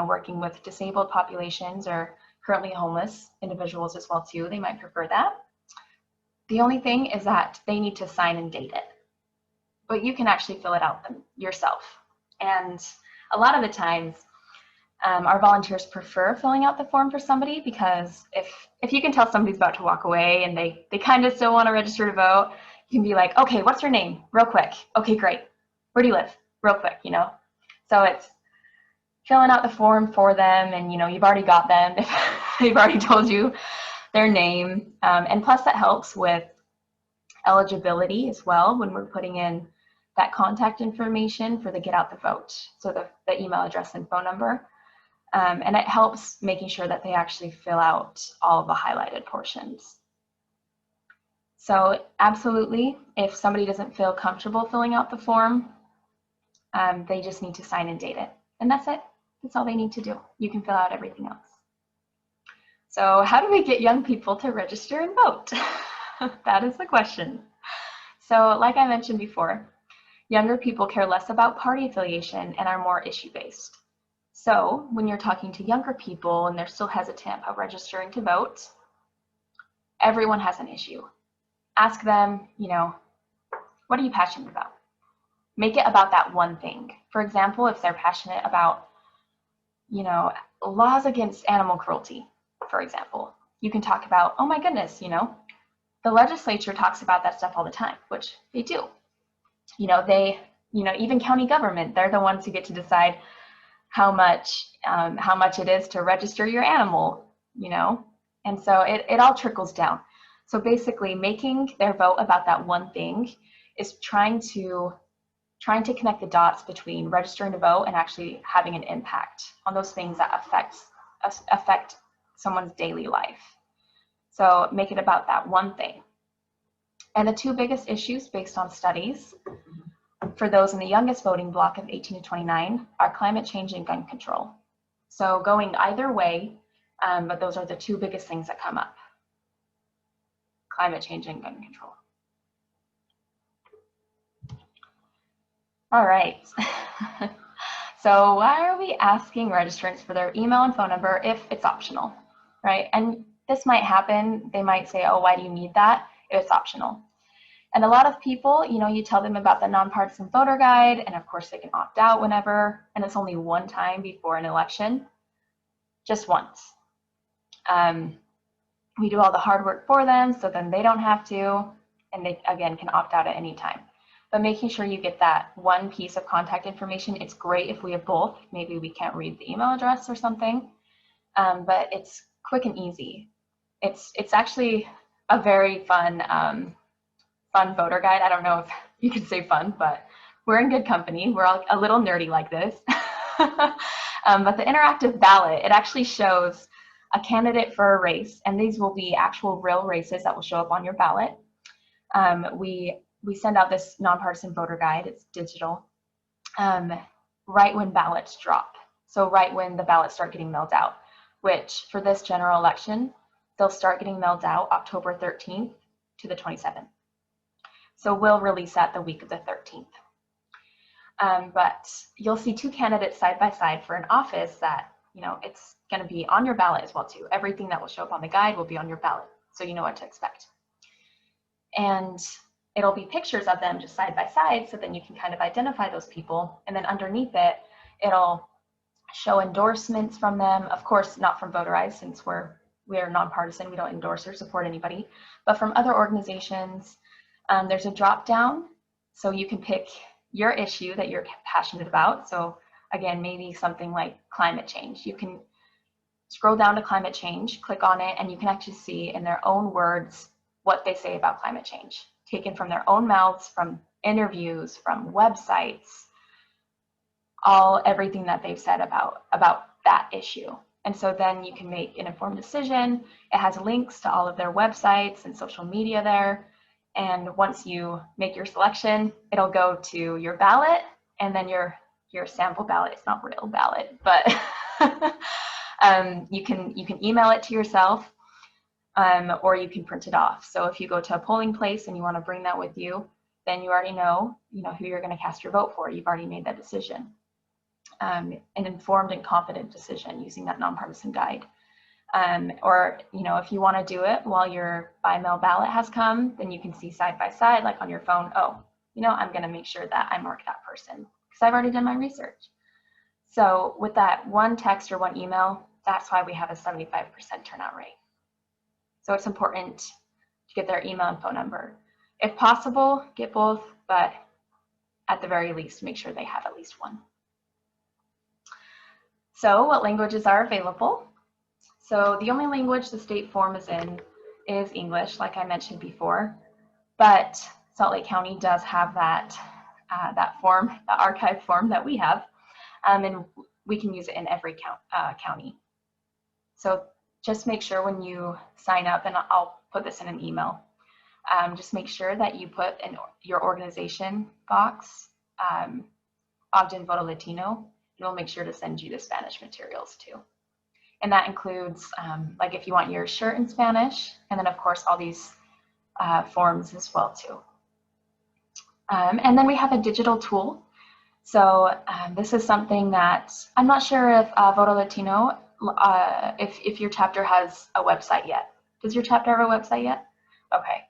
Working with disabled populations or currently homeless individuals as well too, they might prefer that. The only thing is that they need to sign and date it, but you can actually fill it out yourself. And a lot of the times, our volunteers prefer filling out the form for somebody because if you can tell somebody's about to walk away and they kind of still want to register to vote, you can be like, okay, what's your name? Real quick. Okay, great. Where do you live? Real quick, So it's filling out the form for them and, you've already got them if they've already told you their name. And plus that helps with eligibility as well when we're putting in that contact information for the Get Out the Vote. So the email address and phone number. And it helps making sure that they actually fill out all of the highlighted portions. So absolutely, if somebody doesn't feel comfortable filling out the form, they just need to sign and date it. And that's it. That's all they need to do. You can fill out everything else. So how do we get young people to register and vote? That is the question. So like I mentioned before, younger people care less about party affiliation and are more issue-based. So when you're talking to younger people and they're still hesitant about registering to vote, everyone has an issue. Ask them, what are you passionate about? Make it about that one thing. For example, if they're passionate about, laws against animal cruelty, for example, you can talk about, oh my goodness, the legislature talks about that stuff all the time, which they do. Even county government, they're the ones who get to decide how much it is to register your animal, and so it all trickles down. So basically making their vote about that one thing is trying to connect the dots between registering to vote and actually having an impact on those things that affect someone's daily life. So make it about that one thing. And the 2 biggest issues based on studies for those in the youngest voting block of 18 to 29 are climate change and gun control. So going either way, but those are the 2 biggest things that come up. Climate change and gun control. All right. So why are we asking registrants for their email and phone number if it's optional, right? And this might happen. They might say, oh, why do you need that if it's optional? And a lot of people, you tell them about the Nonpartisan Voter Guide, and of course they can opt out whenever, and it's only one time before an election, just once. We do all the hard work for them, so then they don't have to, and they, again, can opt out at any time. But making sure you get that one piece of contact information, it's great if we have both. Maybe we can't read the email address or something, but it's quick and easy. It's actually a very fun voter guide. I don't know if you could say fun, but we're in good company. We're all a little nerdy like this. But the interactive ballot, it actually shows a candidate for a race, and these will be actual real races that will show up on your ballot. We send out this nonpartisan voter guide, it's digital, right when ballots drop. So right when the ballots start getting mailed out, which for this general election, they'll start getting mailed out October 13th to the 27th. So we'll release that the week of the 13th. But you'll see two candidates side by side for an office that, you know, it's going to be on your ballot as well too. Everything that will show up on the guide will be on your ballot, so you know what to expect. And it'll be pictures of them just side by side, so then you can kind of identify those people. And then underneath it, it'll show endorsements from them. Of course, not from Voterize, since we are nonpartisan, we don't endorse or support anybody, but from other organizations. There's a drop down, so you can pick your issue that you're passionate about. So again, maybe something like climate change. You can scroll down to climate change, click on it, and you can actually see in their own words what they say about climate change, taken from their own mouths, from interviews, from websites, everything that they've said about that issue. And so then you can make an informed decision. It has links to all of their websites and social media there. And once you make your selection, it'll go to your ballot, and then your sample ballot. It's not real ballot, but you can email it to yourself, or you can print it off. So if you go to a polling place and you want to bring that with you, then you already know who you're going to cast your vote for. You've already made that decision. An informed and confident decision using that nonpartisan guide. Or, if you want to do it while your by-mail ballot has come, then you can see side by side, like on your phone, oh, I'm going to make sure that I mark that person because I've already done my research. So with that one text or one email, that's why we have a 75% turnout rate. So it's important to get their email and phone number. If possible, get both, but at the very least, make sure they have at least one. So what languages are available? So the only language the state form is in is English, like I mentioned before, but Salt Lake County does have that form, the archive form that we have, and we can use it in every county. So just make sure when you sign up, and I'll put this in an email, just make sure that you put in your organization box, Ogden Voto Latino, and we'll make sure to send you the Spanish materials too. And that includes, like if you want your shirt in Spanish, and then of course all these forms as well too. And then we have a digital tool. So this is something that, I'm not sure if Voto Latino, if your chapter has a website yet. Does your chapter have a website yet? Okay.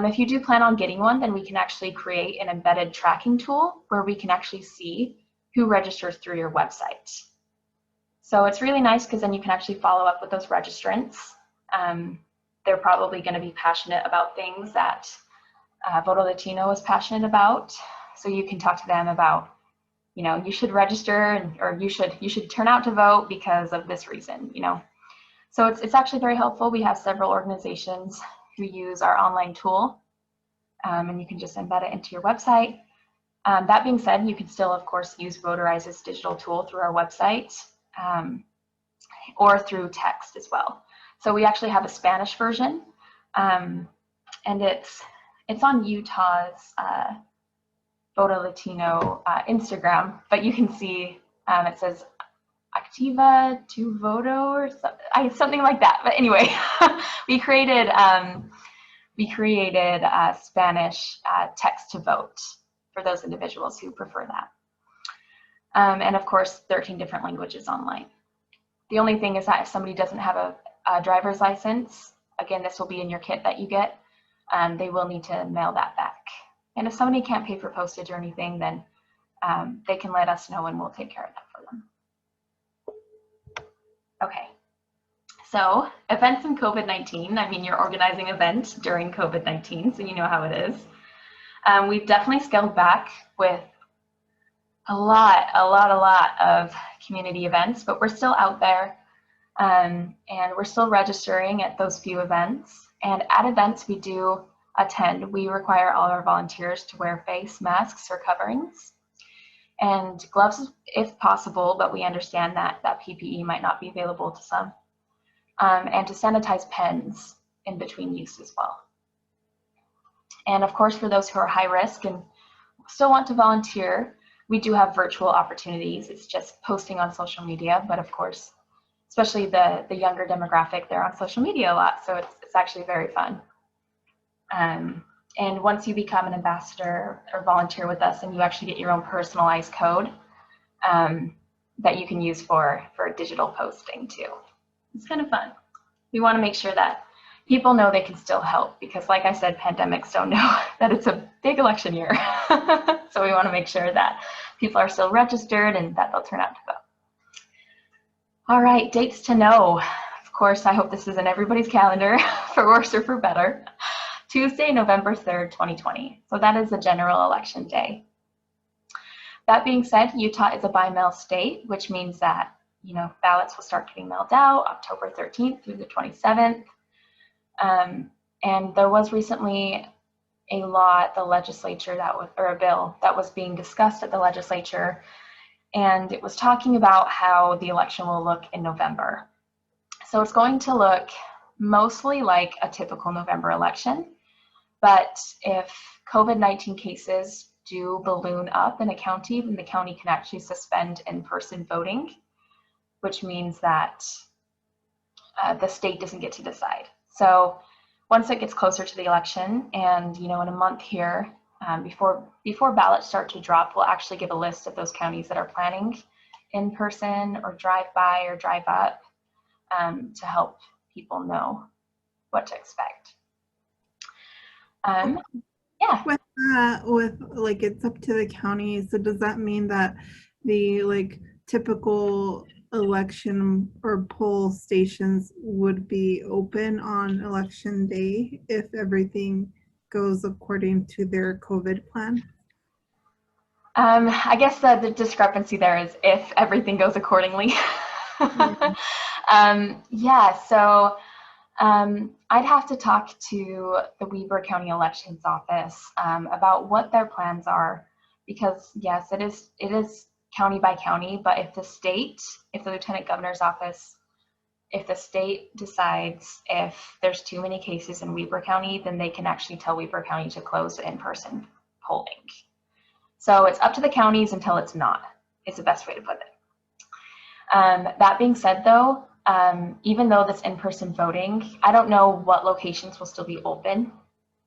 If you do plan on getting one, then we can actually create an embedded tracking tool where we can actually see who registers through your website. So it's really nice because then you can actually follow up with those registrants. They're probably going to be passionate about things that Voto Latino is passionate about. So you can talk to them about, you should register, or you should turn out to vote because of this reason, So it's actually very helpful. We have several organizations who use our online tool, and you can just embed it into your website. That being said, you can still, of course, use Voterize's digital tool through our website. Or through text as well. So we actually have a Spanish version, and it's on Utah's Voto Latino Instagram, but you can see it says Activa tu Voto or something like that. But anyway, we created Spanish text to vote for those individuals who prefer that. And of course, 13 different languages online. The only thing is that if somebody doesn't have a driver's license, again, this will be in your kit that you get, they will need to mail that back. And if somebody can't pay for postage or anything, then they can let us know and we'll take care of that for them. Okay, so events in COVID-19, I mean, you're organizing events during COVID-19, so you know how it is. We've definitely scaled back with a lot of community events, but we're still out there, and we're still registering at those few events. And at events, we do attend, we require all our volunteers to wear face masks or coverings and gloves if possible, but we understand that PPE might not be available to some, and to sanitize pens in between use as well. And of course, for those who are high risk and still want to volunteer, we do have virtual opportunities. It's just posting on social media, but of course, especially the younger demographic, they're on social media a lot, so it's actually very fun. And once you become an ambassador or volunteer with us, and you actually get your own personalized code that you can use for digital posting too. It's kind of fun. We want to make sure that people know they can still help, because like I said, pandemics don't know that it's a big election year. So we want to make sure that people are still registered and that they'll turn out to vote. All right, dates to know. Of course, I hope this is in everybody's calendar, for worse or for better. Tuesday, November 3rd, 2020. So that is the general election day. That being said, Utah is a by-mail state, which means that, you know, ballots will start getting mailed out October 13th through the 27th. And there was recently a law at the legislature or a bill that was being discussed at the legislature, and it was talking about how the election will look in November. So it's going to look mostly like a typical November election, but if COVID-19 cases do balloon up in a county, then the county can actually suspend in-person voting, which means that the state doesn't get to decide. So once it gets closer to the election, and you know, in a month here, before ballots start to drop, we'll actually give a list of those counties that are planning in person or drive by or drive up to help people know what to expect. Yeah. With like, it's up to the county. So does that mean that the like typical election or poll stations would be open on election day if everything goes according to their COVID plan? I guess the discrepancy there is if everything goes accordingly. Yeah, so I'd have to talk to the Weber County Elections Office about what their plans are, because yes, it is county by county, but if the Lieutenant Governor's Office, if the state decides if there's too many cases in Weber County, then they can actually tell Weber County to close the in-person polling. So it's up to the counties until it's not, is the best way to put it. That being said though, even though this in-person voting, I don't know what locations will still be open.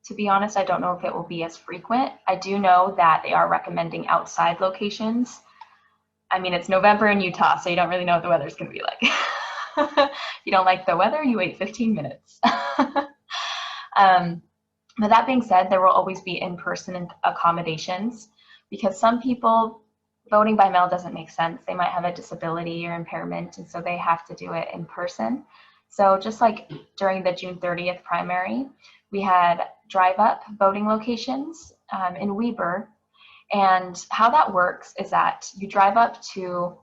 To be honest, I don't know if it will be as frequent. I do know that they are recommending outside locations. I mean, it's November in Utah, so you don't really know what the weather's going to be like. If you don't like the weather, you wait 15 minutes. But that being said, there will always be in-person accommodations, because some people, voting by mail doesn't make sense. They might have a disability or impairment, and so they have to do it in person. So just like during the June 30th primary, we had drive-up voting locations in Weber. And how that works is that you drive up to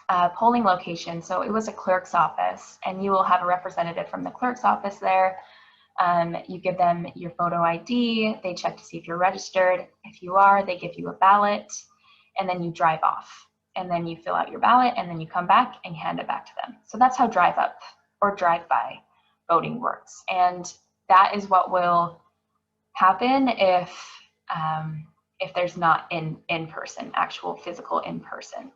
a polling location. So it was a clerk's office, and you will have a representative from the clerk's office there. You give them your photo ID. They check to see if you're registered. If you are, they give you a ballot, and then you drive off. And then you fill out your ballot, and then you come back and hand it back to them. So that's how drive up or drive by voting works. And that is what will happen if there's not in person, actual physical in person.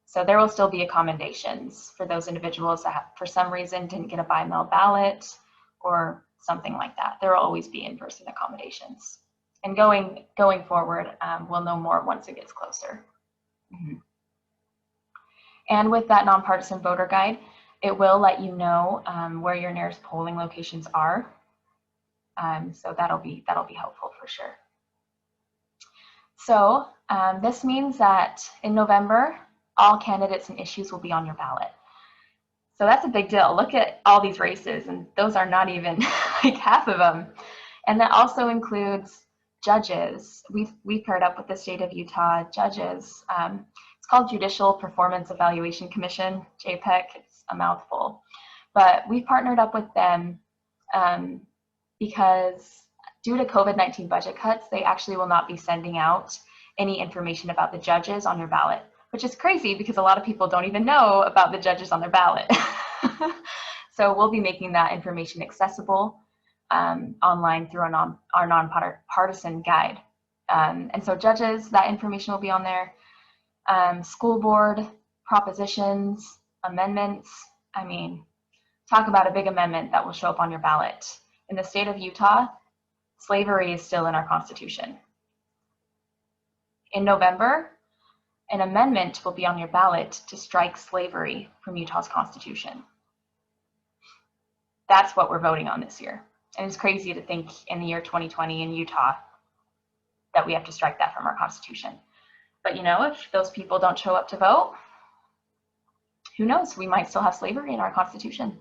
So there will still be accommodations for those individuals that for some reason didn't get a by mail ballot or something like that. There will always be in-person accommodations. And going forward, we'll know more once it gets closer. And with that nonpartisan voter guide, it will let you know where your nearest polling locations are. So that'll be helpful for sure. So this means that in November, all candidates and issues will be on your ballot. So that's a big deal. Look at all these races, and those are not even like half of them. And that also includes judges. We've paired up with the state of Utah judges. It's called Judicial Performance Evaluation Commission, JPEC. It's a mouthful. But we've partnered up with them because due to COVID-19 budget cuts, they actually will not be sending out any information about the judges on your ballot, which is crazy because a lot of people don't even know about the judges on their ballot. So we'll be making that information accessible online through our nonpartisan guide. And so judges, that information will be on there. School board, propositions, amendments. I mean, talk about a big amendment that will show up on your ballot. In the state of Utah, slavery is still in our Constitution. In November, an amendment will be on your ballot to strike slavery from Utah's Constitution. That's what we're voting on this year. And it's crazy to think in the year 2020 in Utah that we have to strike that from our Constitution. But you know, if those people don't show up to vote, who knows, we might still have slavery in our Constitution.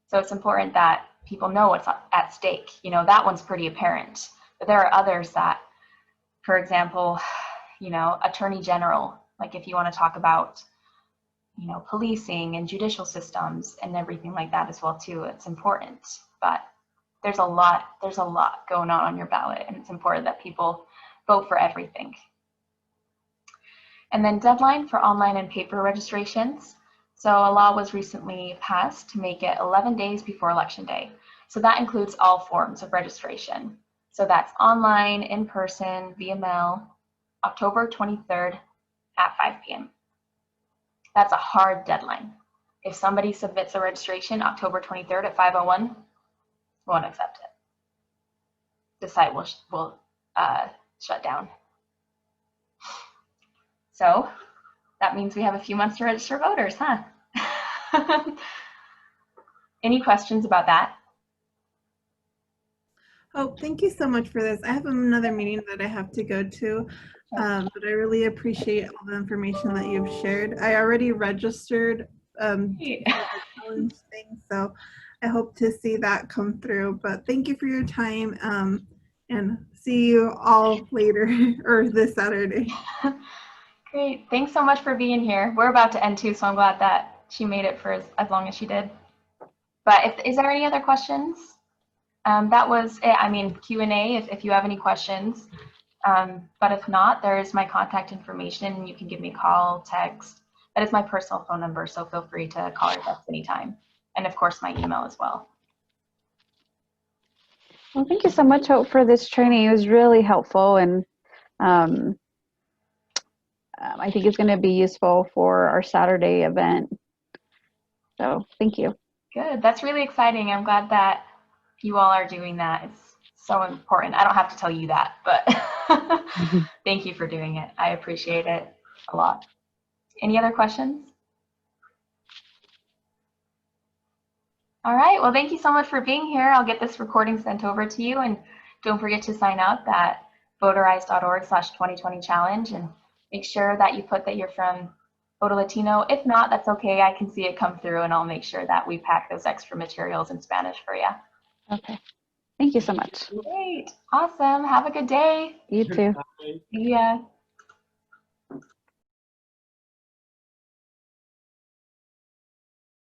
So it's important that people know what's at stake. You know, that one's pretty apparent, but there are others that, for example, you know, Attorney General, like if you want to talk about, you know, policing and judicial systems and everything like that as well too, it's important. But there's a lot going on your ballot, and it's important that people vote for everything. And then deadline for online and paper registrations. So a law was recently passed to make it 11 days before Election Day. So that includes all forms of registration. So that's online, in person, via mail, October 23rd at 5 p.m. That's a hard deadline. If somebody submits a registration October 23rd at 5:01, won't accept it. The site will shut down. So that means we have a few months to register voters, huh? Any questions about that? Oh, thank you so much for this. I have another meeting that I have to go to, but I really appreciate all the information that you've shared. I already registered the challenge thing, so I hope to see that come through. But thank you for your time, and see you all later or this Saturday. Great. Thanks so much for being here. We're about to end too, so I'm glad that she made it for as long as she did. But is there any other questions? That was it. I mean, Q&A if you have any questions. But if not, there is my contact information. You can give me a call, text. That is my personal phone number, so feel free to call or text anytime. And of course, my email as well. Well, thank you so much, Hope, for this training. It was really helpful, and I think it's going to be useful for our Saturday event. So thank you. Good. That's really exciting. I'm glad that you all are doing that. It's so important. I don't have to tell you that, but thank you for doing it. I appreciate it a lot. Any other questions? All right. Well, thank you so much for being here. I'll get this recording sent over to you, and don't forget to sign up at voterize.org/2020challenge and make sure that you put that you're from Voto Latino. If not, that's okay. I can see it come through, and I'll make sure that we pack those extra materials in Spanish for you. Okay. Thank you so much. Great. Awesome. Have a good day. You too. See ya.